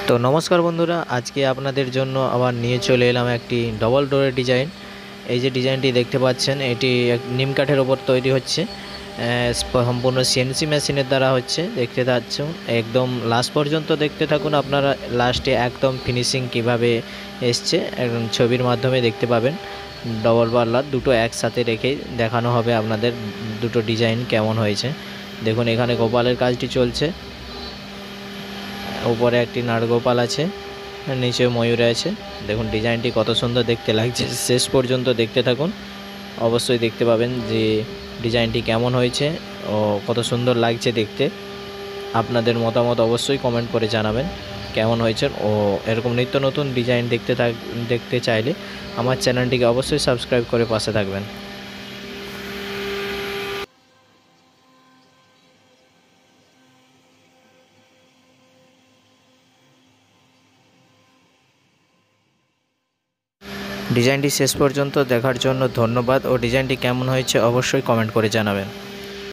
তো নমস্কার বন্ধুরা, আজকে আপনাদের জন্য আবার নিয়ে চলে এলাম একটি ডবল ডোরের ডিজাইন। এই যে ডিজাইনটি দেখতে পাচ্ছেন, এটি নিম কাঠের ওপর তৈরি হচ্ছে, সম্পূর্ণ সিএনসি মেশিনের দ্বারা হচ্ছে। দেখতে পাচ্ছেন, একদম লাস্ট পর্যন্ত দেখতে থাকুন, আপনারা লাস্টে একদম ফিনিশিং কিভাবে এসছে একদম ছবির মাধ্যমে দেখতে পাবেন। ডবল পাল্লার দুটো একসাথে রেখে দেখানো হবে আপনাদের দুটো ডিজাইন কেমন হয়েছে। দেখুন, এখানে গোপালের কাজটি চলছে, উপরে একটি নাটগোপাল আছে, নিচে ময়ূর আছে। দেখুন ডিজাইনটি কত সুন্দর দেখতে লাগছে, শেষ পর্যন্ত দেখতে থাকুন, অবশ্যই দেখতে পাবেন যে ডিজাইনটি কেমন হয়েছে ও কত সুন্দর লাগছে দেখতে। আপনাদের মতামত অবশ্যই কমেন্ট করে জানাবেন কেমন হয়েছে। ও এরকম নিত্য নতুন ডিজাইন দেখতে চাইলে আমার চ্যানেলটিকে অবশ্যই সাবস্ক্রাইব করে পাশে থাকবেন। ডিজাইনটি শেষ পর্যন্ত দেখার জন্য ধন্যবাদ ও ডিজাইনটি কেমন হয়েছে অবশ্যই কমেন্ট করে জানাবেন।